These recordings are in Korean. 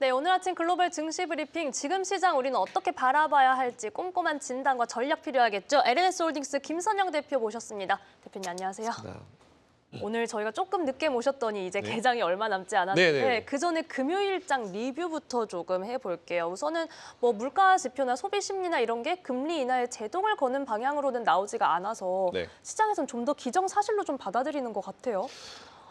네, 오늘 아침 글로벌 증시 브리핑, 지금 시장 우리는 어떻게 바라봐야 할지 꼼꼼한 진단과 전략 필요하겠죠. LNS홀딩스 김선영 대표 모셨습니다. 대표님 안녕하세요. 오늘 저희가 조금 늦게 모셨더니 이제 네. 개장이 얼마 남지 않았는데 네네. 그 전에 금요일장 리뷰부터 조금 해볼게요. 우선은 뭐 물가 지표나 소비 심리나 이런 게 금리 인하에 제동을 거는 방향으로는 나오지가 않아서 네. 시장에서는 좀 더 기정사실로 좀 받아들이는 것 같아요.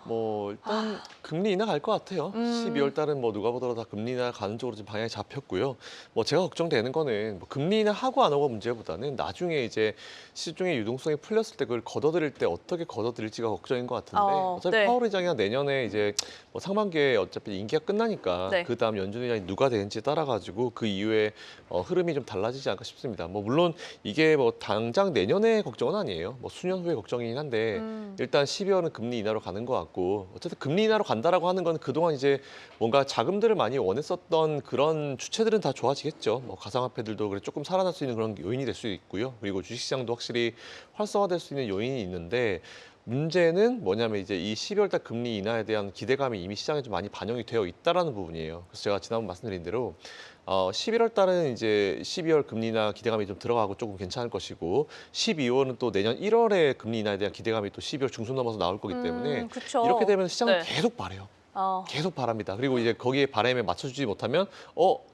뭐 일단 금리 인하 갈 것 같아요. 12월 달은 뭐 누가 보더라도 다 금리 인하 가는 쪽으로 지금 방향이 잡혔고요. 뭐 제가 걱정되는 거는 뭐 금리 인하 하고 안 하고 문제보다는 나중에 이제 시중의 유동성이 풀렸을 때 그걸 걷어들일 때 어떻게 걷어들일지가 걱정인 것 같은데 어차피 네. 파월 의장이 내년에 이제 뭐 상반기에 어차피 임기가 끝나니까 네. 그 다음 연준 의장이 누가 되는지 따라가지고 그 이후에 흐름이 좀 달라지지 않을까 싶습니다. 뭐 물론 이게 뭐 당장 내년의 걱정은 아니에요. 뭐 수년 후의 걱정이긴 한데 일단 12월은 금리 인하로 가는 것 같고 어쨌든 금리 인하로 간다라고 하는 건 그동안 이제 뭔가 자금들을 많이 원했었던 그런 주체들은 다 좋아지겠죠. 뭐 가상화폐들도 그래 조금 살아날 수 있는 그런 요인이 될 수 있고요. 그리고 주식시장도 확실히 활성화될 수 있는 요인이 있는데 문제는 뭐냐면 이제 이 12월 달 금리 인하에 대한 기대감이 이미 시장에 좀 많이 반영이 되어 있다라는 부분이에요. 그래서 제가 지난번 말씀드린 대로 11월 달은 이제 12월 금리 인하 기대감이 좀 들어가고 조금 괜찮을 것이고 12월은 또 내년 1월에 금리 인하에 대한 기대감이 또 12월 중순 넘어서 나올 거기 때문에 그쵸. 이렇게 되면 시장은 네. 계속 바래요. 어. 계속 바랍니다. 그리고 이제 거기에 바람에 맞춰주지 못하면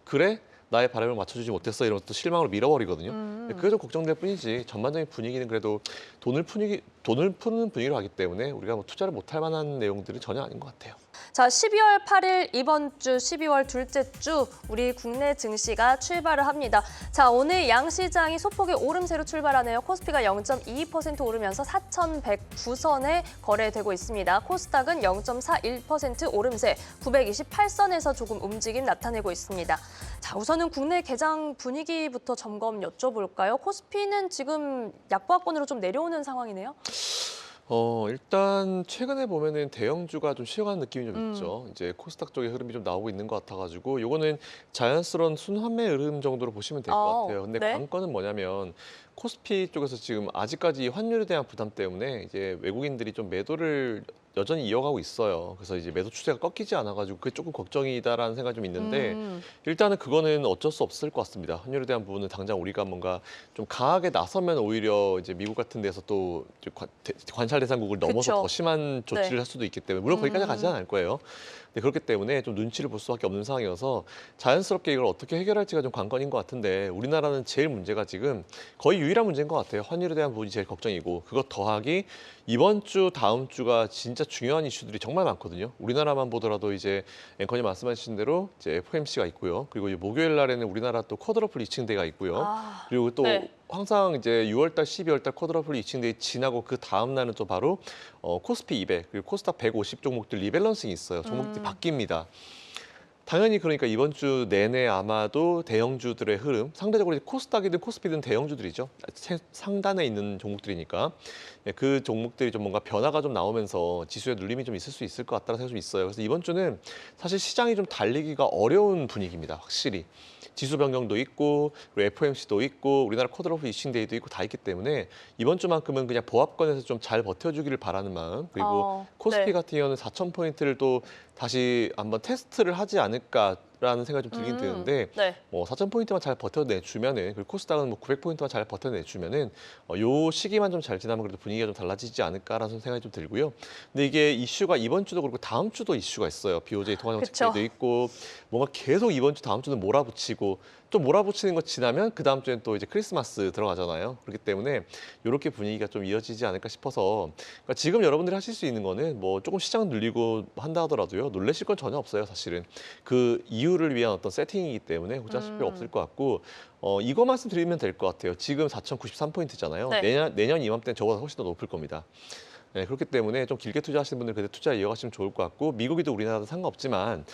그래? 나의 바람을 맞춰주지 못했어 이러면서 또 실망으로 밀어버리거든요. 그게 좀 걱정될 뿐이지 전반적인 분위기는 그래도 돈을 푸는 분위기로 가기 때문에 우리가 뭐 투자를 못할 만한 내용들은 전혀 아닌 것 같아요. 자, 12월 8일 이번 주 12월 둘째 주 우리 국내 증시가 출발을 합니다. 자, 오늘 양시장이 소폭의 오름세로 출발하네요. 코스피가 0.22% 오르면서 4,109선에 거래되고 있습니다. 코스닥은 0.41% 오름세 928선에서 조금 움직임 나타내고 있습니다. 자, 우선은 국내 개장 분위기부터 점검 여쭤볼까요? 코스피는 지금 약보합권으로 좀 내려오는 상황이네요. 일단 최근에 보면은 대형주가 좀 쉬어가는 느낌이 좀 있죠. 이제 코스닥 쪽의 흐름이 좀 나오고 있는 것 같아가지고 요거는 자연스러운 순환매 흐름 정도로 보시면 될 것 같아요. 근데 네. 관건은 뭐냐면 코스피 쪽에서 지금 아직까지 환율에 대한 부담 때문에 이제 외국인들이 좀 매도를 여전히 이어가고 있어요. 그래서 이제 매도 추세가 꺾이지 않아가지고 그게 조금 걱정이다라는 생각이 좀 있는데 일단은 그거는 어쩔 수 없을 것 같습니다. 환율에 대한 부분은 당장 우리가 뭔가 좀 강하게 나서면 오히려 이제 미국 같은 데서 또 관찰 대상국을 넘어서 그쵸. 더 심한 조치를 네. 할 수도 있기 때문에 물론 거기까지 가지는 않을 거예요. 근데 그렇기 때문에 좀 눈치를 볼 수밖에 없는 상황이어서 자연스럽게 이걸 어떻게 해결할지가 좀 관건인 것 같은데 우리나라는 제일 문제가 지금 거의 유일한 문제인 것 같아요. 환율에 대한 부분이 제일 걱정이고 그것 더하기 이번 주 다음 주가 진짜 중요한 이슈들이 정말 많거든요. 우리나라만 보더라도 이제 앵커님 말씀하신 대로 이제 FOMC가 있고요. 그리고 이제 목요일 날에는 우리나라 또 쿼드러플 2층대가 있고요. 그리고 또 네. 항상 이제 6월 달, 12월 달 쿼드러플 2층대에 지나고 그 다음 날은 또 바로 코스피 200 그리고 코스닥 150 종목들 리밸런싱이 있어요. 종목들이 바뀝니다. 당연히 그러니까 이번 주 내내 아마도 대형주들의 흐름, 상대적으로 코스닥이든 코스피든 대형주들이죠. 상단에 있는 종목들이니까 그 종목들이 좀 뭔가 변화가 좀 나오면서 지수에 눌림이 좀 있을 수 있을 것 같다는 생각이 좀 있어요. 그래서 이번 주는 사실 시장이 좀 달리기가 어려운 분위기입니다. 확실히. 지수 변경도 있고 그리고 FOMC도 있고 우리나라 쿼드러플 이슈인데이도 있고 다 있기 때문에 이번 주만큼은 그냥 보합권에서 좀 잘 버텨주기를 바라는 마음 그리고 코스피 네. 같은 경우는 4,000포인트를 또 다시 한번 테스트를 하지 않을까라는 생각이 좀 들긴 드는데 네. 뭐 4,000포인트만 잘 버텨내주면은 그리고 코스닥은 뭐 900포인트만 잘 버텨내주면은 요 시기만 좀 잘 지나면 그래도 분위기가 좀 달라지지 않을까라는 생각이 좀 들고요. 근데 이게 이슈가 이번 주도 그렇고 다음 주도 이슈가 있어요. BOJ 통화정책회의도 있고 뭔가 계속 이번 주 다음 주는 몰아붙이고 좀 몰아붙이는 거 지나면 그 다음 주엔 또 이제 크리스마스 들어가잖아요. 그렇기 때문에 이렇게 분위기가 좀 이어지지 않을까 싶어서 그러니까 지금 여러분들이 하실 수 있는 거는 뭐 조금 시장 늘리고 한다 하더라도요. 놀라실 건 전혀 없어요, 사실은. 그 이유를 위한 어떤 세팅이기 때문에 걱정하실 필요 없을 것 같고 이거 말씀드리면 될 것 같아요. 지금 4,093포인트잖아요. 네. 내년 이맘때는 저보다 훨씬 더 높을 겁니다. 네, 그렇기 때문에 좀 길게 투자하시는 분들 그때 투자 이어가시면 좋을 것 같고 미국이도 우리나라도 상관없지만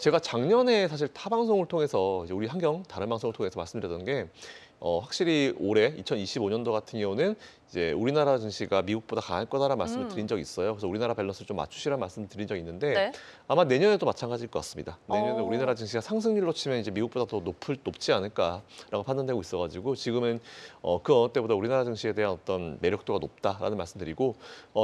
제가 작년에 사실 타 방송을 통해서 이제 우리 한경 다른 방송을 통해서 말씀드렸던 게 확실히 올해 2025년도 같은 경우는 이제 우리나라 증시가 미국보다 강할 거다라는 말씀을 드린 적이 있어요. 그래서 우리나라 밸런스를 좀 맞추시라는 말씀을 드린 적이 있는데 네. 아마 내년에도 마찬가지일 것 같습니다. 내년에 어. 우리나라 증시가 상승률로 치면 이제 미국보다 더 높지 않을까라고 판단되고 있어가지고 지금은 그 어느 때보다 우리나라 증시에 대한 어떤 매력도가 높다라는 말씀드리고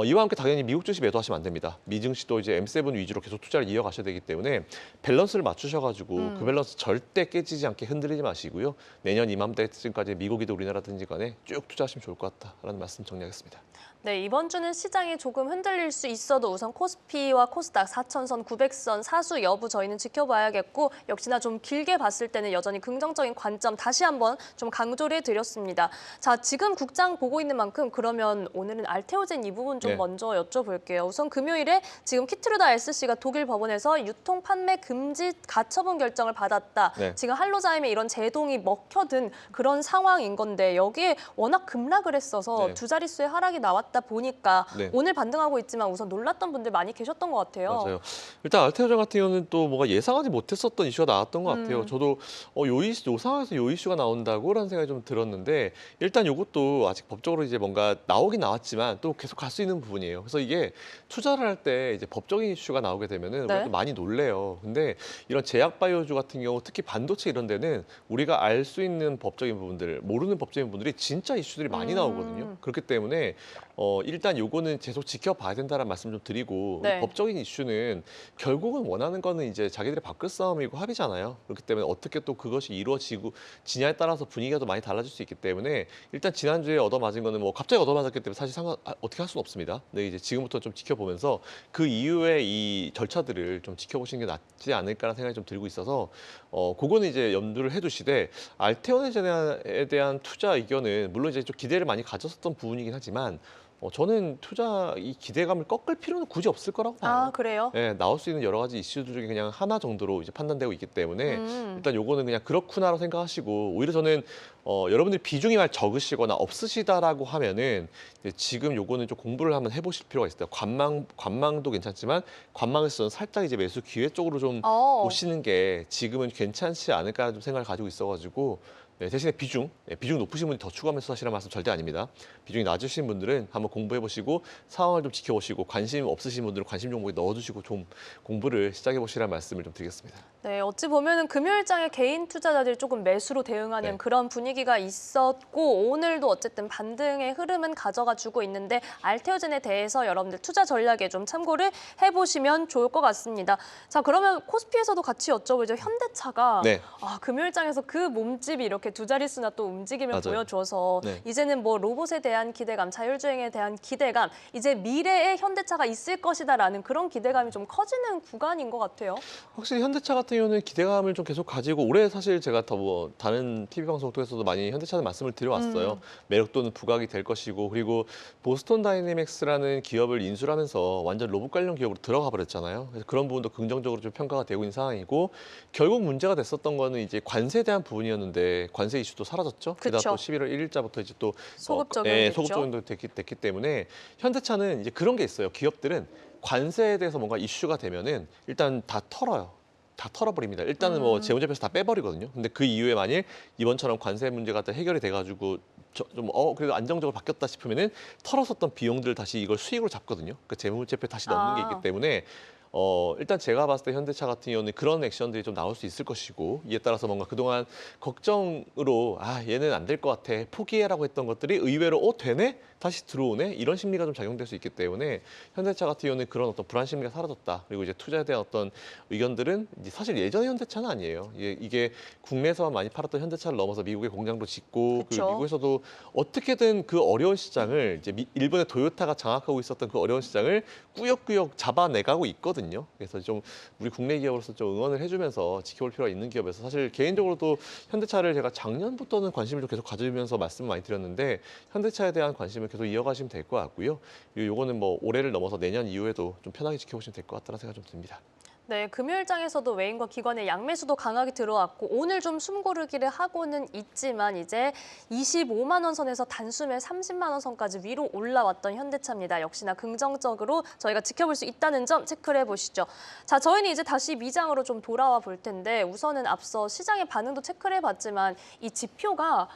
이와 함께 당연히 미국 증시 매도하시면 안 됩니다. 미 증시도 이제 M7 위주로 계속 투자를 이어가셔야 되기 때문에 밸런스를 맞추셔가지고 그 밸런스 절대 깨지지 않게 흔들리지 마시고요. 내년 이맘때쯤까지 미국이든 우리나라든지 간에 쭉 투자하시면 좋을 것 같다라는 말씀 정리하겠습니다. 네, 이번 주는 시장이 조금 흔들릴 수 있어도 우선 코스피와 코스닥 4천선, 900선 사수 여부 저희는 지켜봐야겠고 역시나 좀 길게 봤을 때는 여전히 긍정적인 관점 다시 한번 좀 강조를 해드렸습니다. 자, 지금 국장 보고 있는 만큼 그러면 오늘은 알테오젠 이 부분 좀 네. 먼저 여쭤볼게요. 우선 금요일에 지금 키트루다 SC가 독일 법원에서 유통 판매 금지 가처분 결정을 받았다. 네. 지금 할로자임에 이런 제동이 먹혀든 그런 상황인 건데 여기에 워낙 급락을 했어서 네. 두 자릿수의 하락이 나왔다 보니까 네. 오늘 반등하고 있지만 우선 놀랐던 분들 많이 계셨던 것 같아요. 맞아요. 일단 알테오젠 같은 경우는 또 뭐가 예상하지 못했었던 이슈가 나왔던 것 같아요. 저도 요 상황에서 요 이슈가 나온다고라는 생각이 좀 들었는데 일단 이것도 아직 법적으로 이제 뭔가 나오긴 나왔지만 또 계속 갈 수 있는 부분이에요. 그래서 이게 투자를 할 때 이제 법적인 이슈가 나오게 되면은 네. 우리가 또 많이 놀래요. 근데 이런 제약 바이오주 같은 경우 특히 반도체 이런 데는 우리가 알 수 있는 법적인 부분들, 모르는 법적인 부분들이 진짜 이슈들이 많이 나오거든요. 그렇기 때문에 일단 요거는 계속 지켜봐야 된다는 말씀 좀 드리고 네. 법적인 이슈는 결국은 원하는 거는 이제 자기들의 밥끝 싸움이고 합의잖아요. 그렇기 때문에 어떻게 또 그것이 이루어지고 지냐에 따라서 분위기가 또 많이 달라질 수 있기 때문에 일단 지난주에 얻어맞은 거는 뭐 갑자기 얻어맞았기 때문에 사실 어떻게 할 수는 없습니다. 근데 이제 지금부터 좀 지켜보면서 그 이후에 이 절차들을 좀 지켜보시는 게 낫지 않을까라는 생각이 좀 들고 있어서 그거는 이제 염두를 해두시되 알테오젠에 대한 투자 의견은 물론 이제 좀 기대를 많이 가졌었던 부분이긴 하지만 저는 투자 이 기대감을 꺾을 필요는 굳이 없을 거라고 봐요. 아, 그래요? 예, 나올 수 있는 여러 가지 이슈들 중에 그냥 하나 정도로 이제 판단되고 있기 때문에 일단 요거는 그냥 그렇구나라고 생각하시고 오히려 저는 여러분들이 비중이 많이 적으시거나 없으시다라고 하면은 이제 지금 요거는 좀 공부를 한번 해보실 필요가 있어요. 관망도 괜찮지만 관망에서는 살짝 이제 매수 기회 쪽으로 좀 보시는 게 지금은 괜찮지 않을까 좀 생각을 가지고 있어가지고 네, 대신에 비중 높으신 분이 더 추가하면서 하시라는 말씀 절대 아닙니다. 비중이 낮으신 분들은 한번 공부해보시고 상황을 좀 지켜보시고 관심 없으신 분들은 관심 종목에 넣어두시고 좀 공부를 시작해보시라는 말씀을 좀 드리겠습니다. 네, 어찌 보면은 금요일장에 개인 투자자들이 조금 매수로 대응하는 네. 그런 분위기가 있었고 오늘도 어쨌든 반등의 흐름은 가져가 주고 있는데 알테오젠에 대해서 여러분들 투자 전략에 좀 참고를 해보시면 좋을 것 같습니다. 자, 그러면 코스피에서도 같이 여쭤보죠. 현대차가 네. 금요일장에서 그 몸집이 이렇게 두 자릿수나 또 움직임을 맞아요. 보여줘서 네. 이제는 뭐 로봇에 대한 기대감, 자율주행에 대한 기대감, 이제 미래의 현대차가 있을 것이다라는 그런 기대감이 좀 커지는 구간인 것 같아요. 확실히 현대차 같은 경우는 기대감을 좀 계속 가지고 올해 사실 제가 더 뭐 다른 TV 방송 통해서도 많이 현대차는 말씀을 드려왔어요. 매력도는 부각이 될 것이고 그리고 보스턴 다이내믹스라는 기업을 인수를 하면서 완전 로봇 관련 기업으로 들어가 버렸잖아요. 그래서 그런 부분도 긍정적으로 좀 평가가 되고 있는 상황이고 결국 문제가 됐었던 거는 이제 관세에 대한 부분이었는데 관세 이슈도 사라졌죠. 게다가 또 11월 1일자부터 이제 또 소급 적용됐죠. 소급 적용도 됐기 때문에 현대차는 이제 그런 게 있어요. 기업들은 관세에 대해서 뭔가 이슈가 되면은 일단 다 털어요. 다 털어버립니다. 일단은 뭐 재무제표에서 다 빼버리거든요. 근데 그 이후에 만일 이번처럼 관세 문제가 다 해결이 돼가지고 좀 그래도 안정적으로 바뀌었다 싶으면은 털었었던 비용들 다시 이걸 수익으로 잡거든요. 그 재무제표 다시 넣는 게 있기 때문에 일단 제가 봤을 때 현대차 같은 경우는 그런 액션들이 좀 나올 수 있을 것이고 이에 따라서 뭔가 그동안 걱정으로 얘는 안 될 것 같아 포기해라고 했던 것들이 의외로 되네? 다시 들어오네? 이런 심리가 좀 작용될 수 있기 때문에 현대차 같은 경우는 그런 어떤 불안 심리가 사라졌다. 그리고 이제 투자에 대한 어떤 의견들은 이제 사실 예전의 현대차는 아니에요. 이게 국내에서 많이 팔았던 현대차를 넘어서 미국에 공장도 짓고 그리고 미국에서도 어떻게든 그 어려운 시장을 이제 일본의 도요타가 장악하고 있었던 그 어려운 시장을 꾸역꾸역 잡아내가고 있거든요. 그래서 좀 우리 국내 기업으로서 좀 응원을 해주면서 지켜볼 필요가 있는 기업에서 사실 개인적으로도 현대차를 제가 작년부터는 관심을 좀 계속 가지면서 말씀을 많이 드렸는데 현대차에 대한 관심을 계속 이어가시면 될 것 같고요. 요거는 뭐 올해를 넘어서 내년 이후에도 좀 편하게 지켜보시면 될 것 같다는 생각 좀 듭니다. 네, 금요일장에서도 외인과 기관의 양매수도 강하게 들어왔고 오늘 좀 숨고르기를 하고는 있지만 이제 25만 원 선에서 단숨에 30만 원 선까지 위로 올라왔던 현대차입니다. 역시나 긍정적으로 저희가 지켜볼 수 있다는 점 체크를 해보시죠. 자, 저희는 이제 다시 미장으로 좀 돌아와 볼 텐데 우선은 앞서 시장의 반응도 체크를 해봤지만 이 지표가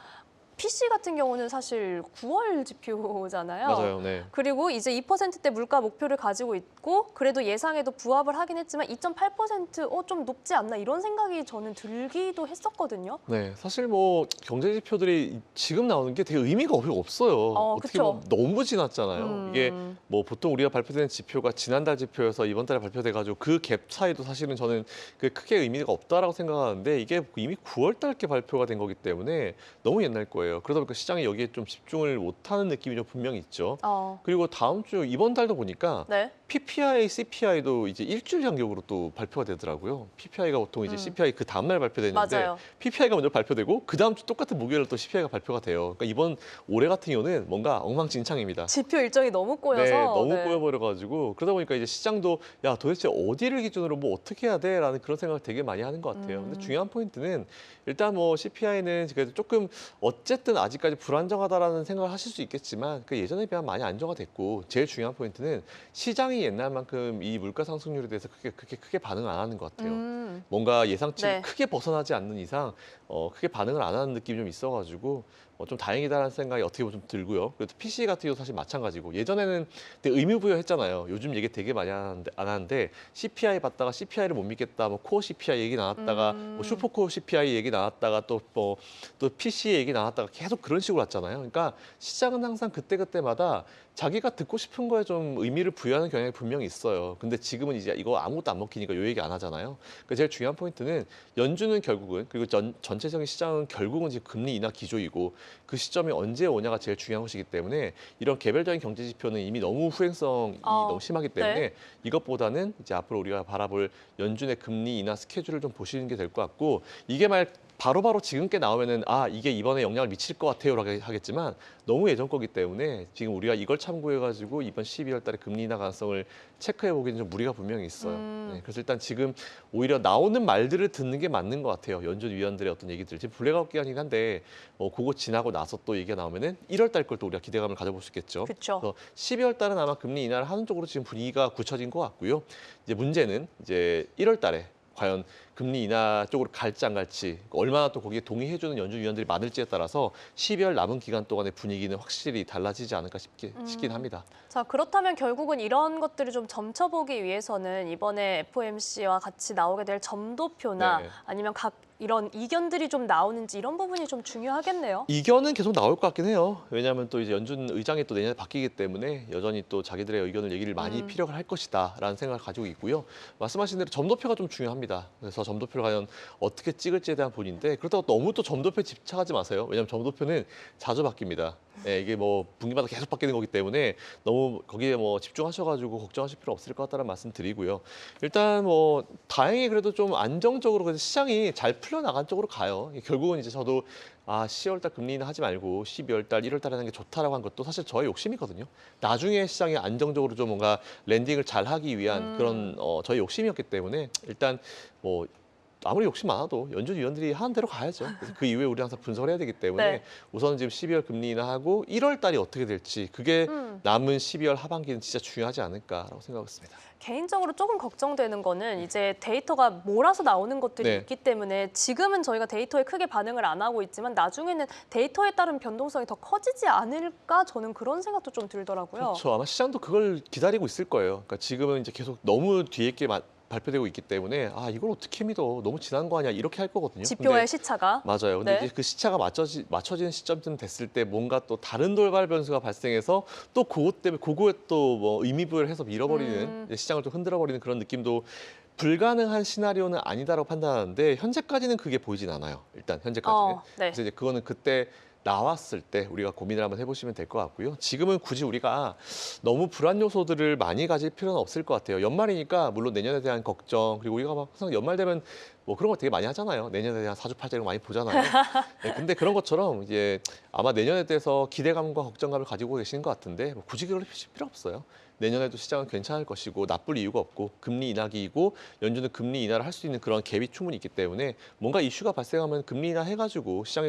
PC 같은 경우는 사실 9월 지표잖아요. 맞아요. 네. 그리고 이제 2%대 물가 목표를 가지고 있고 그래도 예상에도 부합을 하긴 했지만 2.8% 좀 높지 않나 이런 생각이 저는 들기도 했었거든요. 네, 사실 뭐 경제 지표들이 지금 나오는 게 되게 의미가 없어요. 어떻게 그쵸. 보면 너무 지났잖아요. 이게 뭐 보통 우리가 발표되는 지표가 지난달 지표여서 이번 달에 발표돼가지고 그 갭 차이도 사실은 저는 그 크게 의미가 없다라고 생각하는데 이게 이미 9월 달께 발표가 된 거기 때문에 너무 옛날 거예요. 그러다 보니까 시장이 여기에 좀 집중을 못하는 느낌이 좀 분명히 있죠. 그리고 다음 주 이번 달도 보니까 네. PPI, CPI도 이제 일주일 간격으로 또 발표가 되더라고요. PPI가 보통 이제 CPI 그 다음 날 발표되는데 맞아요. PPI가 먼저 발표되고 그 다음 주 똑같은 목요일에 또 CPI가 발표가 돼요. 그러니까 이번 올해 같은 경우는 뭔가 엉망진창입니다. 지표 일정이 너무 꼬여서. 네, 너무 네. 꼬여버려가지고 그러다 보니까 이제 시장도 야 도대체 어디를 기준으로 뭐 어떻게 해야 돼라는 그런 생각을 되게 많이 하는 것 같아요. 근데 중요한 포인트는 일단 뭐 CPI는 그래도 조금 어쨌든 아직까지 불안정하다라는 생각을 하실 수 있겠지만 그 예전에 비하면 많이 안정화됐고 제일 중요한 포인트는 시장이 옛날만큼 이 물가 상승률에 대해서 그렇게 크게 반응을 안 하는 것 같아요. 뭔가 예상치 네. 크게 벗어나지 않는 이상 크게 반응을 안 하는 느낌이 좀 있어가지고 좀 다행이다라는 생각이 어떻게 보면 좀 들고요. 그래도 PC 같은 경우도 사실 마찬가지고 예전에는 되게 의미부여했잖아요. 요즘 얘기 되게 많이 안 하는데 CPI 봤다가 CPI를 못 믿겠다, 뭐 코어 CPI 얘기 나왔다가 뭐 슈퍼코어 CPI 얘기 나왔다가 또 PC 얘기 나왔다가 계속 그런 식으로 왔잖아요. 그러니까 시장은 항상 그때마다 자기가 듣고 싶은 거에 좀 의미를 부여하는 경향이 분명히 있어요. 근데 지금은 이제 이거 아무것도 안 먹히니까 요 얘기 안 하잖아요. 그러니까 제일 중요한 포인트는 연준은 결국은 그리고 전체적인 시장은 결국은 지금 금리 인하 기조이고 그 시점이 언제 오냐가 제일 중요한 것이기 때문에 이런 개별적인 경제 지표는 이미 너무 후행성이 너무 심하기 때문에 네. 이것보다는 이제 앞으로 우리가 바라볼 연준의 금리 인하 스케줄을 좀 보시는 게 될 것 같고 이게 바로바로 지금 께 나오면은 이게 이번에 영향을 미칠 것 같아요라고 하겠지만 너무 예전 거기 때문에 지금 우리가 이걸 참고해가지고 이번 12월 달에 금리 인하 가능성을 체크해 보기는 좀 무리가 분명히 있어요. 네, 그래서 일단 지금 오히려 나오는 말들을 듣는 게 맞는 것 같아요. 연준 위원들의 어떤 얘기들 지금 블랙아웃 기간이긴 한데 그거 지나고 나서 또 얘기가 나오면은 1월 달 걸 또 우리가 기대감을 가져볼 수 있겠죠. 그쵸. 그래서 12월 달은 아마 금리 인하를 하는 쪽으로 지금 분위기가 굳혀진 것 같고요. 이제 문제는 이제 1월 달에 과연 금리 인하 쪽으로 갈지 안 갈지 얼마나 또 거기에 동의해주는 연준 위원들이 많을지에 따라서 12월 남은 기간 동안의 분위기는 확실히 달라지지 않을까 싶긴 합니다. 자, 그렇다면 결국은 이런 것들을 좀 점쳐보기 위해서는 이번에 FOMC와 같이 나오게 될 점도표나 네. 아니면 각 이런 이견들이 좀 나오는지 이런 부분이 좀 중요하겠네요. 이견은 계속 나올 것 같긴 해요. 왜냐하면 또 이제 연준 의장이 또 내년에 바뀌기 때문에 여전히 또 자기들의 의견을 얘기를 많이 피력을 할 것이다라는 생각을 가지고 있고요. 말씀하신 대로 점도표가 좀 중요합니다. 그래서 점도표를 과연 어떻게 찍을지에 대한 부분인데 그렇다고 너무 또 점도표에 집착하지 마세요. 왜냐하면 점도표는 자주 바뀝니다. 네, 이게 뭐 분기마다 계속 바뀌는 거기 때문에 너무 거기에 뭐 집중하셔가지고 걱정하실 필요 없을 것 같다는 말씀 드리고요. 일단 뭐 다행히 그래도 좀 안정적으로 그래서 시장이 잘 풀려나간 쪽으로 가요. 결국은 이제 저도 10월 달 금리 인하 하지 말고 12월 달, 1월 달에 하는 게 좋다라고 한 것도 사실 저의 욕심이거든요. 나중에 시장이 안정적으로 좀 뭔가 랜딩을 잘 하기 위한 그런 저의 욕심이었기 때문에 일단 뭐 아무리 욕심 많아도 연준 위원들이 하는 대로 가야죠. 그래서 그 이후에 우리 항상 분석을 해야 되기 때문에 네. 우선 지금 12월 금리 인하하고 1월 달이 어떻게 될지 그게 남은 12월 하반기는 진짜 중요하지 않을까라고 생각하고 있습니다. 개인적으로 조금 걱정되는 거는 이제 데이터가 몰아서 나오는 것들이 네. 있기 때문에 지금은 저희가 데이터에 크게 반응을 안 하고 있지만 나중에는 데이터에 따른 변동성이 더 커지지 않을까 저는 그런 생각도 좀 들더라고요. 그렇죠. 아마 시장도 그걸 기다리고 있을 거예요. 그러니까 지금은 이제 계속 너무 뒤에 게 발표되고 있기 때문에 이걸 어떻게 믿어? 너무 지난 거 아니야? 이렇게 할 거거든요. 지표의 근데 시차가. 맞아요. 근데 네. 이제 그 시차가 맞춰지는 시점쯤 됐을 때 뭔가 또 다른 돌발 변수가 발생해서 또 그것 때문에 그거에 또 뭐 의미부여를 해서 밀어버리는 이제 시장을 또 흔들어버리는 그런 느낌도 불가능한 시나리오는 아니다라고 판단하는데 현재까지는 그게 보이진 않아요. 일단 현재까지는. 네. 그래서 이제 그거는 그때 나왔을 때 우리가 고민을 한번 해보시면 될 것 같고요. 지금은 굳이 우리가 너무 불안 요소들을 많이 가질 필요는 없을 것 같아요. 연말이니까 물론 내년에 대한 걱정 그리고 우리가 막 항상 연말 되면 뭐 그런 거 되게 많이 하잖아요. 내년에 대한 사주팔자 이런 거 많이 보잖아요. 네, 근데 그런 것처럼 이제 아마 내년에 대해서 기대감과 걱정감을 가지고 계시는 것 같은데 뭐 굳이 그럴 필요 없어요. 내년에도 시장은 괜찮을 것이고 나쁠 이유가 없고 금리 인하기이고 연준은 금리 인하를 할 수 있는 그런 갭이 충분히 있기 때문에 뭔가 이슈가 발생하면 금리 인하 해가지고 시장에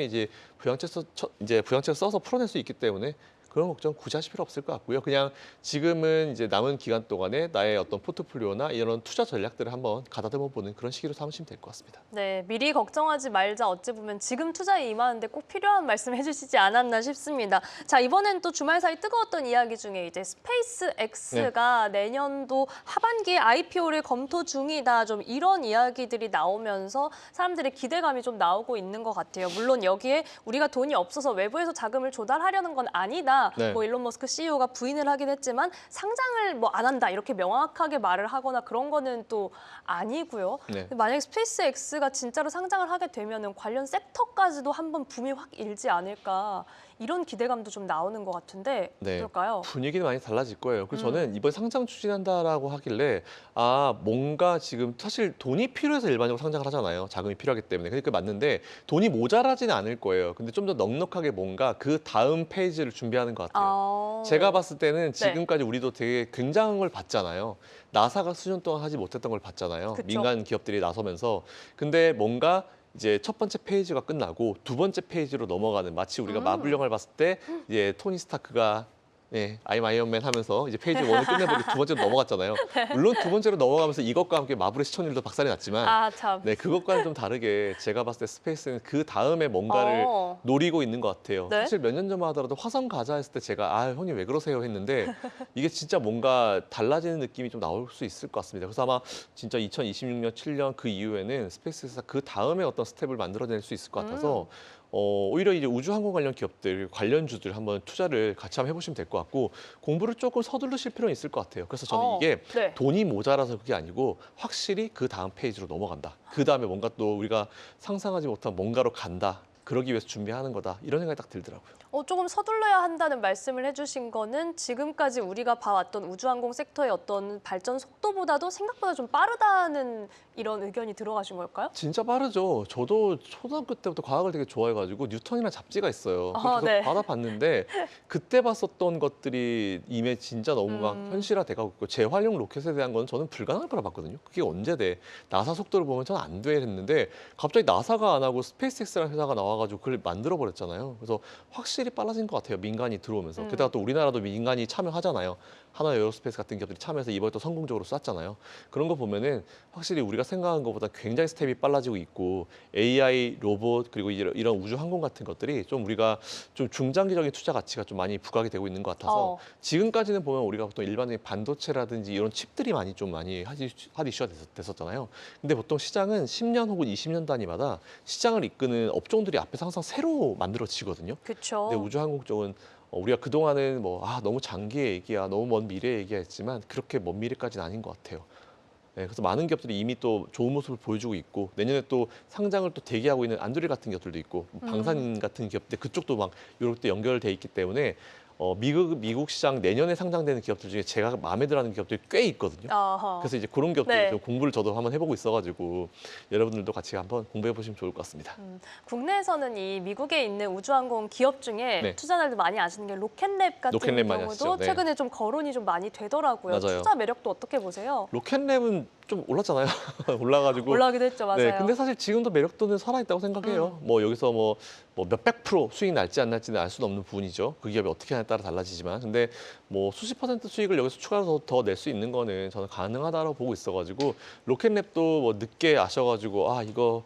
이제 부양책 써서 풀어낼 수 있기 때문에 그런 걱정 굳이 하실 필요 없을 것 같고요. 그냥 지금은 이제 남은 기간 동안에 나의 어떤 포트폴리오나 이런 투자 전략들을 한번 가다듬어 보는 그런 시기로 삼으시면 될 것 같습니다. 네, 미리 걱정하지 말자. 어찌 보면 지금 투자에 임하는데 꼭 필요한 말씀 해주시지 않았나 싶습니다. 자, 이번엔 또 주말 사이 뜨거웠던 이야기 중에 이제 스페이스 X가 내년도 하반기에 IPO를 검토 중이다. 좀 이런 이야기들이 나오면서 사람들의 기대감이 좀 나오고 있는 것 같아요. 물론 여기에 우리가 돈이 없어서 외부에서 자금을 조달하려는 건 아니다. 네. 뭐 일론 머스크 CEO가 부인을 하긴 했지만 상장을 뭐 안 한다 이렇게 명확하게 말을 하거나 그런 거는 또 아니고요. 네. 만약에 스페이스 X가 진짜로 상장을 하게 되면은 관련 섹터까지도 한번 붐이 확 일지 않을까 이런 기대감도 좀 나오는 것 같은데 네. 어떨까요? 분위기는 많이 달라질 거예요. 그래서 저는 이번 상장 추진한다라고 하길래 뭔가 지금 사실 돈이 필요해서 일반적으로 상장을 하잖아요. 자금이 필요하기 때문에. 그러니까 맞는데 돈이 모자라지는 않을 거예요. 근데 좀 더 넉넉하게 뭔가 그 다음 페이지를 준비하는 것 같아요. 제가 봤을 때는 지금까지 우리도 되게 굉장을 봤잖아요. 나사가 수년 동안 하지 못했던 걸 봤잖아요. 그쵸. 민간 기업들이 나서면서. 근데 뭔가 이제 첫 번째 페이지가 끝나고 두 번째 페이지로 넘어가는 마치 우리가 마블 영화를 봤을 때 이제 토니 스타크가 I'm 아이언맨 하면서 이제 페이지 1을 끝내버리고 두 번째로 넘어갔잖아요. 물론 두 번째로 넘어가면서 이것과 함께 마블의 시청률도 박살이 났지만 참. 네, 그것과는 좀 다르게 제가 봤을 때 스페이스는 그 다음에 뭔가를 노리고 있는 것 같아요. 네? 사실 몇 년 전만 하더라도 화성 가자 했을 때 제가 형님 왜 그러세요 했는데 이게 진짜 뭔가 달라지는 느낌이 좀 나올 수 있을 것 같습니다. 그래서 아마 진짜 2026년, 7년 그 이후에는 스페이스에서 그 다음에 어떤 스텝을 만들어낼 수 있을 것 같아서 오히려 이제 우주항공 관련 기업들, 관련주들 한번 투자를 같이 한번 해보시면 될 것 같고 공부를 조금 서두르실 필요는 있을 것 같아요. 그래서 저는 이게 네. 돈이 모자라서 그게 아니고 확실히 그 다음 페이지로 넘어간다. 그 다음에 뭔가 또 우리가 상상하지 못한 뭔가로 간다. 그러기 위해서 준비하는 거다. 이런 생각이 딱 들더라고요. 조금 서둘러야 한다는 말씀을 해주신 거는 지금까지 우리가 봐왔던 우주항공 섹터의 어떤 발전 속도보다도 생각보다 좀 빠르다는 이런 의견이 들어가신 걸까요? 진짜 빠르죠. 저도 초등학교 때부터 과학을 되게 좋아해가지고 뉴턴이라는 잡지가 있어요. 계속 네. 받아봤는데 그때 봤었던 것들이 이미 진짜 너무 막 현실화돼가고 있고 재활용 로켓에 대한 건 저는 불가능할 거라 봤거든요. 그게 언제 돼? 나사 속도를 보면 저는 안 돼 했는데 갑자기 나사가 안 하고 스페이스X라는 회사가 나와가지고 그걸 만들어버렸잖아요. 그래서 확실히 빨라진 것 같아요. 민간이 들어오면서. 게다가 또 우리나라도 민간이 참여하잖아요. 하나 에어로스페이스 같은 기업들이 참여해서 이번에 또 성공적으로 쐈잖아요. 그런 거 보면은 확실히 우리가 생각한 것보다 굉장히 스텝이 빨라지고 있고 AI, 로봇 그리고 이런 우주 항공 같은 것들이 좀 우리가 좀 중장기적인 투자 가치가 좀 많이 부각이 되고 있는 것 같아서 지금까지는 보면 우리가 보통 일반적인 반도체라든지 이런 칩들이 좀 많이 핫 이슈가 됐었잖아요. 근데 보통 시장은 10년 혹은 20년 단위마다 시장을 이끄는 업종들이 앞에서 항상 새로 만들어지거든요. 그렇죠. 근데 우주항공 쪽은 우리가 그동안은 너무 장기의 얘기야, 너무 먼 미래 얘기했지만 그렇게 먼 미래까지는 아닌 것 같아요. 네, 그래서 많은 기업들이 이미 또 좋은 모습을 보여주고 있고 내년에 또 상장을 또 대기하고 있는 안드릴 같은 기업들도 있고 방산 같은 기업들 그쪽도 막 이렇게 연결돼 있기 때문에 미국 시장 내년에 상장되는 기업들 중에 제가 마음에 들어하는 기업들이 꽤 있거든요. 그래서 이제 그런 기업들 좀 공부를 저도 한번 해보고 있어가지고 여러분들도 같이 한번 공부해 보시면 좋을 것 같습니다. 국내에서는 이 미국에 있는 우주항공 기업 중에 투자자들 많이 아시는 게 로켓랩 같은 경우도 최근에 좀 거론이 좀 많이 되더라고요. 맞아요. 투자 매력도 어떻게 보세요? 로켓랩은 좀 올랐잖아요. 올라가지고. 올라가기도 했죠, 맞아요. 네, 근데 사실 지금도 매력도는 살아있다고 생각해요. 여기서 몇백 프로 수익 날지 안 날지는 알 수는 없는 부분이죠. 그 기업이 어떻게 하냐에 따라 달라지지만. 근데 수십 % 수익을 여기서 추가로 더 낼 수 있는 거는 저는 가능하다고 보고 있어가지고 로켓랩도 늦게 아셔가지고 이거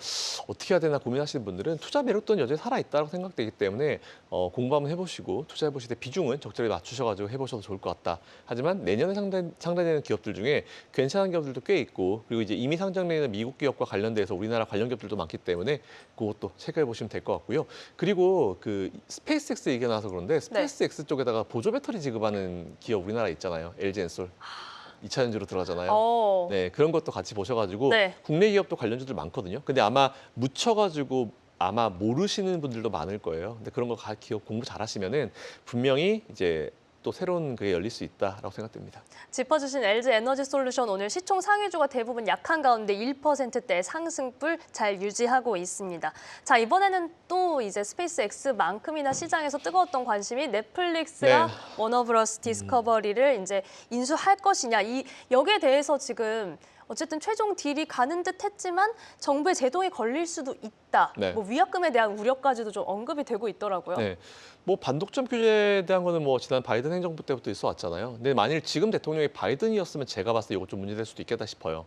어떻게 해야 되나 고민하시는 분들은 투자 매력도는 여전히 살아있다고 생각되기 때문에 공부 한번 해보시고 투자해보실 때 비중은 적절히 맞추셔가지고 해보셔도 좋을 것 같다. 하지만 내년에 상장되는 기업들 중에 괜찮은 기업들도 꽤 있고 그리고 이제 이미 상장되는 미국 기업과 관련돼서 우리나라 관련 기업들도 많기 때문에 그것도 체크해 보시면 될 것 같고요. 그리고 그 스페이스X 얘기가 나와서 그런데 스페이스X 쪽에다가 보조 배터리 지급하는 기업 우리나라에 있잖아요. LG엔솔. 2차 전지로 들어가잖아요. 네, 그런 것도 같이 보셔가지고 국내 기업도 관련주들 많거든요. 근데 아마 묻혀가지고 아마 모르시는 분들도 많을 거예요. 근데 그런 거 기업 공부 잘하시면은 분명히 이제 또 새로운 그게 열릴 수 있다라고 생각됩니다. 짚어주신 LG 에너지 솔루션 오늘 시총 상위주가 대부분 약한 가운데 1%대 상승불 잘 유지하고 있습니다. 자, 이번에는 또 이제 스페이스X만큼이나 시장에서 뜨거웠던 관심이 넷플릭스가 워너브러스 디스커버리를 이제 인수할 것이냐 여기에 대해서 지금 어쨌든 최종 딜이 가는 듯 했지만 정부의 제동에 걸릴 수도 있다. 네. 뭐 위약금에 대한 우려까지도 좀 언급이 되고 있더라고요. 네. 뭐 반독점 규제에 대한 거는 뭐 지난 바이든 행정부 때부터 있어 왔잖아요. 근데 만일 지금 대통령이 바이든이었으면 제가 봤을 때 이거 좀 문제될 수도 있겠다 싶어요.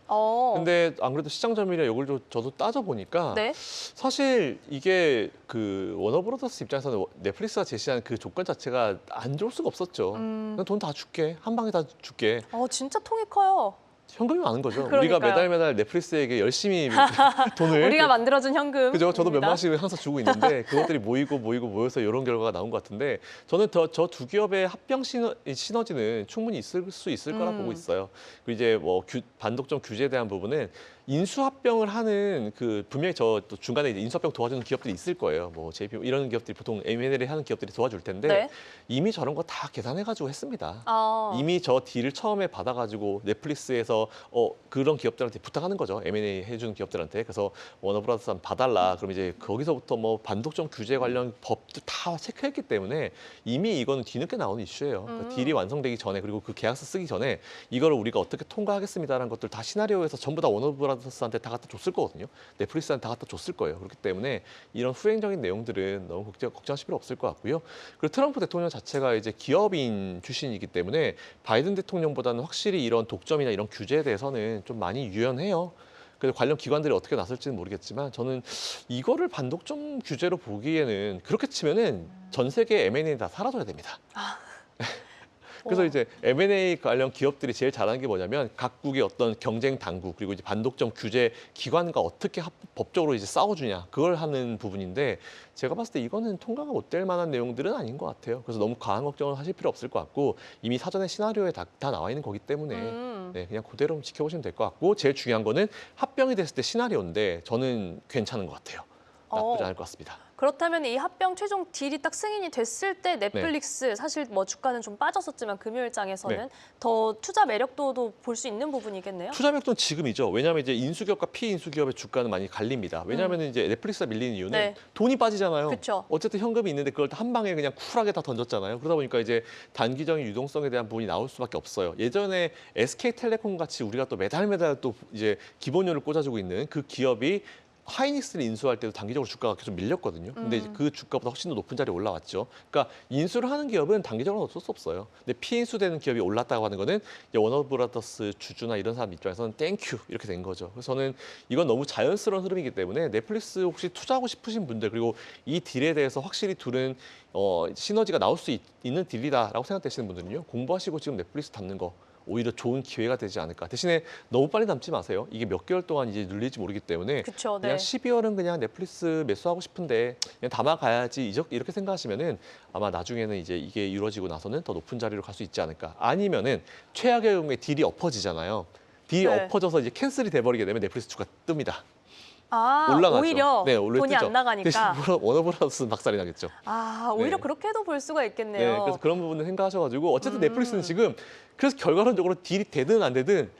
근데 안 그래도 시장 점유율 이걸 저도 따져 보니까 네. 사실 이게 그 워너브라더스 입장에서는 넷플릭스가 제시한 그 조건 자체가 안 좋을 수가 없었죠. 그냥 돈 다 줄게. 한 방에 다 줄게. 진짜 통이 커요. 현금이 많은 거죠. 그러니까요. 우리가 매달 넷플릭스에게 열심히 돈을 우리가 만들어준 현금. 그죠? 저도 몇만씩 항상 주고 있는데 그것들이 모여서 이런 결과가 나온 것 같은데 저는 저 두 기업의 합병 시너지는 충분히 있을 수 있을 거라 보고 있어요. 그리고 이제 뭐 반독점 규제에 대한 부분은 인수합병을 하는 그 분명히 저 또 중간에 이제 인수합병 도와주는 기업들이 있을 거예요. 뭐 JP 이런 기업들이 보통 M&A를 하는 기업들이 도와줄 텐데 네. 이미 저런 거 다 계산해가지고 했습니다. 아. 이미 저 딜을 처음에 받아가지고 넷플릭스에서 그런 기업들한테 부탁하는 거죠. M&A 해주는 기업들한테. 그래서 워너브라더스 한번 봐달라. 그럼 이제 거기서부터 뭐 반독점 규제 관련 법도 다 체크했기 때문에 이미 이거는 뒤늦게 나오는 이슈예요. 그러니까 딜이 완성되기 전에 그리고 그 계약서 쓰기 전에 이거를 우리가 어떻게 통과하겠습니다라는 것들 다 시나리오에서 전부 다 워너브라더스한테 다 갖다 줬을 거거든요. 넷플릭스한테 다 갖다 줬을 거예요. 그렇기 때문에 이런 후행적인 내용들은 너무 걱정하실 필요 없을 것 같고요. 그리고 트럼프 대통령 자체가 이제 기업인 출신이기 때문에 바이든 대통령보다는 확실히 이런 독점이나 이런 규제에 대해서는 좀 많이 유연해요. 그래서 관련 기관들이 어떻게 나설지는 모르겠지만 저는 이거를 반독점 규제로 보기에는 그렇게 치면은 전 세계 M&A 다 사라져야 됩니다. 그래서 이제 M&A 관련 기업들이 제일 잘하는 게 뭐냐면 각국의 어떤 경쟁 당국 그리고 이제 반독점 규제 기관과 어떻게 법적으로 이제 싸워주냐 그걸 하는 부분인데 제가 봤을 때 이거는 통과가 못 될 만한 내용들은 아닌 것 같아요. 그래서 너무 과한 걱정을 하실 필요 없을 것 같고 이미 사전에 시나리오에 다 나와 있는 거기 때문에 네, 그냥 그대로 지켜보시면 될 것 같고 제일 중요한 거는 합병이 됐을 때 시나리오인데 저는 괜찮은 것 같아요. 나쁘지 않을 것 같습니다. 그렇다면 이 합병 최종 딜이 딱 승인이 됐을 때 넷플릭스 사실 뭐 주가는 좀 빠졌었지만 금요일장에서는 더 투자 매력도도 볼 수 있는 부분이겠네요. 투자 매력도는 지금이죠. 왜냐하면 이제 인수기업과 피인수기업의 주가는 많이 갈립니다. 왜냐하면 이제 넷플릭스가 밀리는 이유는 돈이 빠지잖아요. 그쵸. 어쨌든 현금이 있는데 그걸 한 방에 그냥 쿨하게 다 던졌잖아요. 그러다 보니까 이제 단기적인 유동성에 대한 부분이 나올 수밖에 없어요. 예전에 SK텔레콤 같이 우리가 또 매달 또 이제 기본료를 꽂아주고 있는 그 기업이 하이닉스를 인수할 때도 단기적으로 주가가 계속 밀렸거든요. 근데 이제 그 주가보다 훨씬 더 높은 자리에 올라왔죠. 그러니까 인수를 하는 기업은 단기적으로 어쩔 수 없어요. 근데 피인수되는 기업이 올랐다고 하는 거는 이제 워너브라더스 주주나 이런 사람 입장에서는 땡큐 이렇게 된 거죠. 그래서 저는 이건 너무 자연스러운 흐름이기 때문에 넷플릭스 혹시 투자하고 싶으신 분들 그리고 이 딜에 대해서 확실히 둘은 시너지가 나올 수 있는 딜이다라고 생각되시는 분들은요. 공부하시고 지금 넷플릭스 담는 거 오히려 좋은 기회가 되지 않을까. 대신에 너무 빨리 담지 마세요. 이게 몇 개월 동안 이제 눌릴지 모르기 때문에 그쵸, 그냥 12월은 그냥 넷플릭스 매수하고 싶은데 그냥 담아가야지 이렇게 생각하시면은 아마 나중에는 이제 이게 이루어지고 나서는 더 높은 자리로 갈 수 있지 않을까. 아니면은 최악의 경우에 딜이 엎어지잖아요. 딜이 엎어져서 이제 캔슬이 돼버리게 되면 넷플릭스 주가 뜹니다. 올라가죠. 오히려 네, 원래 돈이 뜨죠. 안 나가니까. 대신 워너브라더스 박살이 나겠죠. 오히려 네. 그렇게도 볼 수가 있겠네요. 네, 그래서 그런 부분을 생각하셔가지고 어쨌든 넷플릭스는 지금 그래서 결과론적으로 딜이 되든 안 되든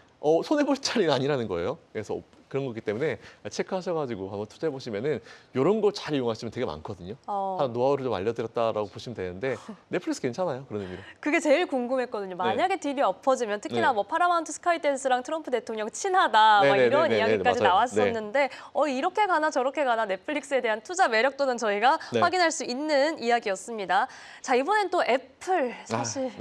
손해볼 자리는 아니라는 거예요. 그래서 그런 거기 때문에 체크하셔가지고 한번 투자해 보시면은 이런 거 잘 이용하시면 되게 많거든요. 한 노하우를 좀 알려드렸다라고 보시면 되는데 넷플릭스 괜찮아요 그런 의미로. 그게 제일 궁금했거든요. 만약에 딜이 엎어지면 특히나 뭐 파라마운트 스카이댄스랑 트럼프 대통령 친하다 막 이런 이야기까지 맞아요. 나왔었는데 이렇게 가나 저렇게 가나 넷플릭스에 대한 투자 매력도는 저희가 확인할 수 있는 이야기였습니다. 자, 이번엔 또 애플 사실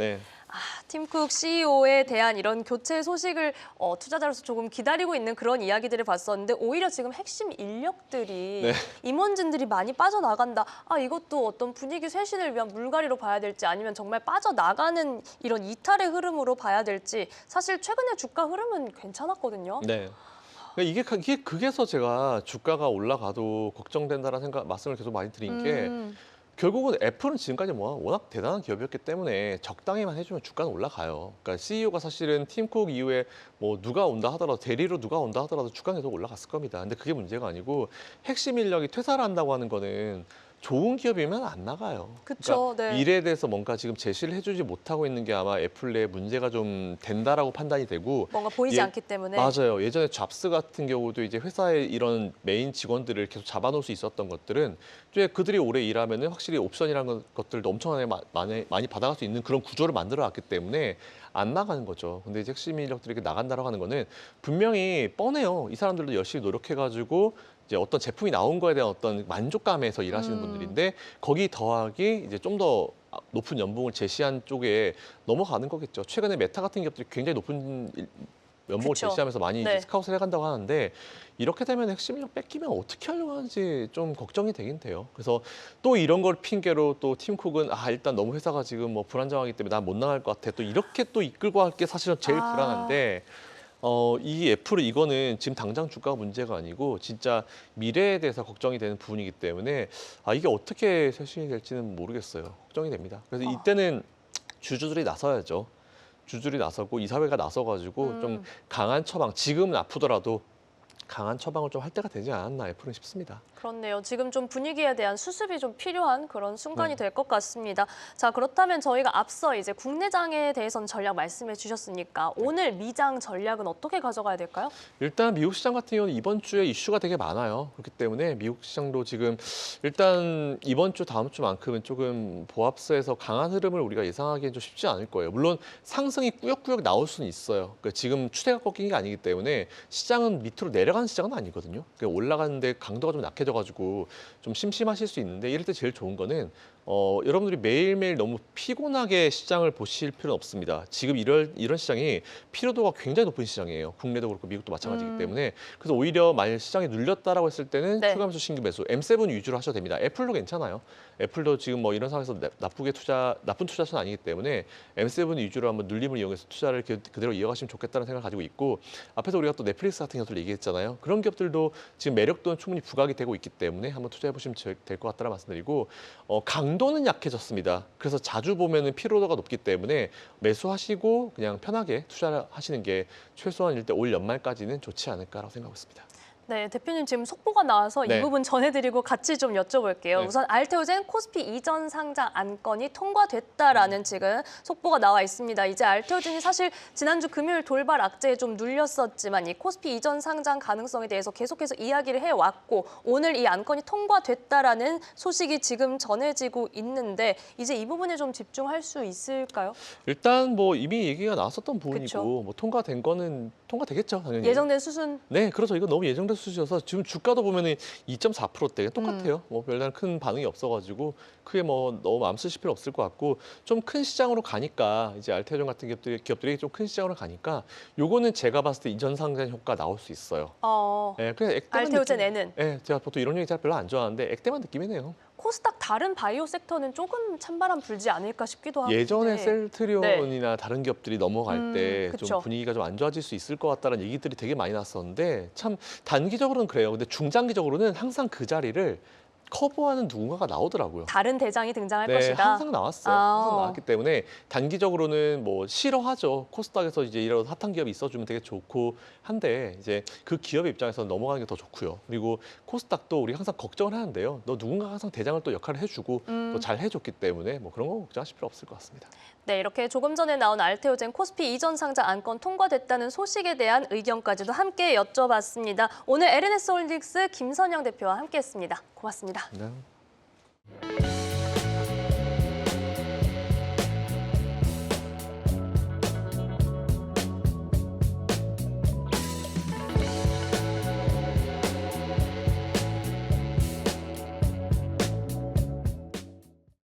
팀쿡 CEO에 대한 이런 교체 소식을 투자자로서 조금 기다리고 있는 그런 이야기들을 봤었는데 오히려 지금 핵심 인력들이 임원진들이 많이 빠져나간다. 이것도 어떤 분위기 쇄신을 위한 물갈이로 봐야 될지 아니면 정말 빠져나가는 이런 이탈의 흐름으로 봐야 될지 사실 최근에 주가 흐름은 괜찮았거든요. 네. 이게 그게서 제가 주가가 올라가도 걱정된다라는 말씀을 계속 많이 드린 게 결국은 애플은 지금까지 워낙 대단한 기업이었기 때문에 적당히만 해주면 주가는 올라가요. 그러니까 CEO가 사실은 팀쿡 이후에 뭐 누가 온다 하더라도 대리로 누가 온다 하더라도 주가는 계속 올라갔을 겁니다. 근데 그게 문제가 아니고 핵심 인력이 퇴사를 한다고 하는 거는 좋은 기업이면 안 나가요. 그쵸, 그러니까 네. 미래에 대해서 뭔가 지금 제시를 해주지 못하고 있는 게 아마 애플 내 문제가 좀 된다라고 판단이 되고 뭔가 보이지 예, 않기 때문에. 맞아요. 예전에 잡스 같은 경우도 이제 회사의 이런 메인 직원들을 계속 잡아놓을 수 있었던 것들은 이제 그들이 오래 일하면은 확실히 옵션이라는 것들도 엄청나게 많이 받아갈 수 있는 그런 구조를 만들어놨기 때문에 안 나가는 거죠. 근데 이제 핵심 인력들이 이렇게 나간다고 하는 거는 분명히 뻔해요. 이 사람들도 열심히 노력해가지고 이제 어떤 제품이 나온 거에 대한 어떤 만족감에서 일하시는 분들인데 거기 더하기 이제 좀 더 높은 연봉을 제시한 쪽에 넘어가는 거겠죠. 최근에 메타 같은 기업들이 굉장히 높은 연봉을 그쵸. 제시하면서 많이 이제 네. 스카웃을 해간다고 하는데 이렇게 되면 핵심 인력 뺏기면 어떻게 하려고 하는지 좀 걱정이 되긴 돼요. 그래서 또 이런 걸 핑계로 또 팀 쿡은 일단 너무 회사가 지금 뭐 불안정하기 때문에 난 못 나갈 것 같아. 또 이렇게 또 이끌고 갈 게 사실은 제일 불안한데 이 애플은 이거는 지금 당장 주가가 문제가 아니고 진짜 미래에 대해서 걱정이 되는 부분이기 때문에 이게 어떻게 쇄신이 될지는 모르겠어요. 걱정이 됩니다. 그래서 이때는 주주들이 나서야죠. 주주들이 나서고 이사회가 나서가지고 좀 강한 처방, 지금은 아프더라도 강한 처방을 좀 할 때가 되지 않았나 애플은 싶습니다. 그렇네요. 지금 좀 분위기에 대한 수습이 좀 필요한 그런 순간이 네. 될 것 같습니다. 자, 그렇다면 저희가 앞서 이제 국내장에 대해서는 전략 말씀해 주셨으니까 오늘 미장 전략은 어떻게 가져가야 될까요? 일단 미국 시장 같은 경우는 이번 주에 이슈가 되게 많아요. 그렇기 때문에 미국 시장도 지금 일단 이번 주 다음 주만큼은 조금 보합세에서 강한 흐름을 우리가 예상하기엔 좀 쉽지 않을 거예요. 물론 상승이 꾸역꾸역 나올 수는 있어요. 그러니까 지금 추세가 꺾인 게 아니기 때문에 시장은 밑으로 내려가는 시장은 아니거든요. 그러니까 올라가는데 강도가 좀 약해져가지고 좀 심심하실 수 있는데 이럴 때 제일 좋은 거는 여러분들이 매일매일 너무 피곤하게 시장을 보실 필요는 없습니다. 지금 이런 시장이 피로도가 굉장히 높은 시장이에요. 국내도 그렇고 미국도 마찬가지이기 때문에 그래서 오히려 만약 시장이 눌렸다라고 했을 때는 네. 추가매수 신규 매수 M7 위주로 하셔도 됩니다. 애플도 괜찮아요. 애플도 지금 뭐 이런 상황에서 나쁜 투자처는 아니기 때문에 M7 위주로 한번 눌림을 이용해서 투자를 그대로 이어가시면 좋겠다는 생각을 가지고 있고 앞에서 우리가 또 넷플릭스 같은 것들 얘기했잖아요. 그런 기업들도 지금 매력도는 충분히 부각이 되고 있기 때문에 한번 투자해 보시면 될 것 같다는 말씀드리고 강도는 약해졌습니다. 그래서 자주 보면은 피로도가 높기 때문에 매수하시고 그냥 편하게 투자를 하시는 게 최소한 일단 올 연말까지는 좋지 않을까라고 생각하고 있습니다. 네, 대표님 지금 속보가 나와서 네. 이 부분 전해드리고 같이 좀 여쭤볼게요. 네. 우선 알테오젠 코스피 이전 상장 안건이 통과됐다라는 지금 속보가 나와 있습니다. 이제 알테오젠이 사실 지난주 금요일 돌발 악재에 좀 눌렸었지만 이 코스피 이전 상장 가능성에 대해서 계속해서 이야기를 해왔고 오늘 이 안건이 통과됐다라는 소식이 지금 전해지고 있는데 이제 이 부분에 좀 집중할 수 있을까요? 일단 뭐 이미 얘기가 나왔었던 부분이고 그쵸. 뭐 통과된 거는 통과되겠죠, 당연히. 예정된 수순. 네, 그렇죠. 이거 너무 예정된 수준이어서 지금 주가도 보면은 2.4%대 똑같아요. 뭐 별다른 큰 반응이 없어가지고 크게 뭐 너무 마음 쓰실 필요 없을 것 같고 좀 큰 시장으로 가니까 이제 알테오젠 같은 기업들이 좀 큰 시장으로 가니까 요거는 제가 봤을 때 이전 상장 효과 나올 수 있어요. 네, 그래서 알테오젠에는 네, 제가 보통 이런 얘기 잘 별로 안 좋아하는데 액땜한 느낌이네요. 코스닥 다른 바이오 섹터는 조금 찬바람 불지 않을까 싶기도 하고. 예전에 셀트리온이나 다른 기업들이 넘어갈 때 그쵸. 좀 분위기가 좀 안 좋아질 수 있을 것 같다는 얘기들이 되게 많이 났었는데 참 단기적으로는 그래요. 근데 중장기적으로는 항상 그 자리를 커버하는 누군가가 나오더라고요. 다른 대장이 등장할 네, 것이다. 항상 나왔어요. 항상 나왔기 때문에 단기적으로는 뭐 싫어하죠. 코스닥에서 이제 이런 핫한 기업이 있어주면 되게 좋고 한데 이제 그 기업의 입장에서 넘어가는 게 더 좋고요. 그리고 코스닥도 우리 항상 걱정을 하는데요. 너 누군가 항상 대장을 또 역할을 해주고 또 잘 해줬기 때문에 뭐 그런 거 걱정하실 필요 없을 것 같습니다. 네, 이렇게 조금 전에 나온 알테오젠 코스피 이전 상장 안건 통과됐다는 소식에 대한 의견까지도 함께 여쭤봤습니다. 오늘 LNS홀딩스 김선영 대표와 함께했습니다. 고맙습니다. 네.